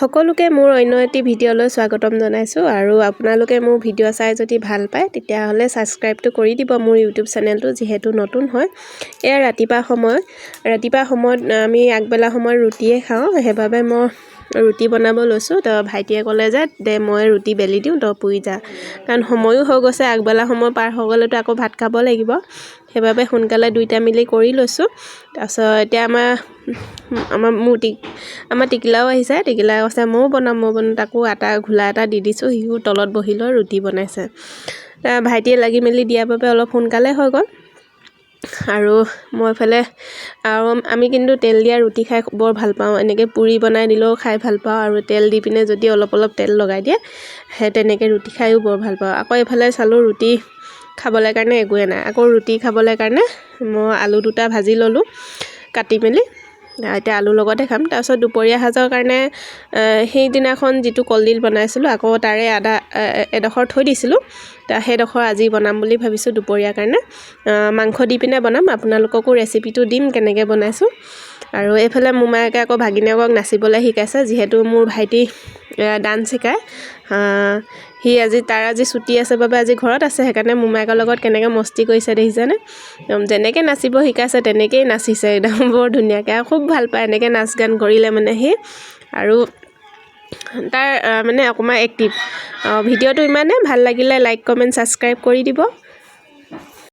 সকলোকে মোৰ অন্য এটি ভিডিঅ'লৈ স্বাগতম জনাইছোঁ আৰু আপোনালোকে মোৰ ভিডিঅ' চাই যদি ভাল পায় তেতিয়াহ'লে ছাবস্ক্ৰাইবটো কৰি দিব মোৰ ইউটিউব চেনেলটো যিহেতু নতুন হয়। এয়া ৰাতিপুৱা সময়ত আমি আগবেলা সময়ত ৰুটিয়ে খাওঁ, সেইবাবে মই ৰুটি বনাব লৈছোঁ। তো ভাইটিয়ে ক'লে যে দে মই ৰুটি বেলি দিওঁ, তই পুৰি যা, কাৰণ সময়ো হৈ গৈছে, আগবেলা সময় পাৰ হৈ গ'লেতো আকৌ ভাত খাব লাগিব, সেইবাবে সোনকালে দুইটা মিলি কৰি লৈছোঁ। তাৰপিছত এতিয়া আমাৰ টিকিলাও আহিছে, টিকিলাই কৈছে ময়ো বনাম তাকো আটা ঘোলা এটা দি দিছোঁ, সিও তলত বহি লৈ ৰুটি বনাইছে। ভাইটিয়ে লাগি মেলি দিয়াৰ বাবে অলপ সোনকালে হৈ গ'ল। আৰু মই এইফালে আমি কিন্তু তেল দিয়া ৰুটি খাই বৰ ভাল পাওঁ, এনেকৈ পুৰি বনাই দিলেও খাই ভাল পাওঁ, আৰু তেল দি পিনে যদি অলপ তেল লগাই দিয়ে সেই তেনেকৈ ৰুটি খায়ো বৰ ভাল পাওঁ। আকৌ এইফালে চালোঁ ৰুটি খাবলৈ কাৰণে একোৱে নাই, আকৌ ৰুটি খাবলৈ কাৰণে মই আলু দুটা ভাজি ল'লোঁ কাটি মেলি, এতিয়া আলুৰ লগতে খাম। তাৰপিছত দুপৰীয়া সাজৰ কাৰণে সেইদিনাখন যিটো কলডিল বনাইছিলোঁ আকৌ তাৰে এডোখৰ থৈ দিছিলোঁ, সেইডোখৰ আজি বনাম বুলি ভাবিছোঁ দুপৰীয়াৰ কাৰণে। মাংস দি পিনে বনাম, আপোনালোককো ৰেচিপিটো দিম কেনেকৈ বনাইছোঁ। আৰু এইফালে মোমায়েকে আকৌ ভাগিনীয়েকক নাচিবলৈ শিকাইছে, যিহেতু মোৰ ভাইটি ডান্স শিকায়। তাৰ আজি ছুটি আছে বাবে আজি ঘৰত আছে, সেইকাৰণে মোমায়েকৰ লগত কেনেকৈ মস্তি কৰিছে দেখিছেনে। যেনেকৈ নাচিব শিকাইছে তেনেকৈয়ে নাচিছে, একদম বৰ ধুনীয়াকৈ, আৰু খুব ভাল পায় এনেকৈ নাচ গান কৰিলে মানে সি। আৰু তাৰ মানে অকণমান এক্টিভ। ভিডিঅ'টো ইমানে ভাল লাগিলে লাইক কমেণ্ট ছাবস্ক্ৰাইব কৰি দিব।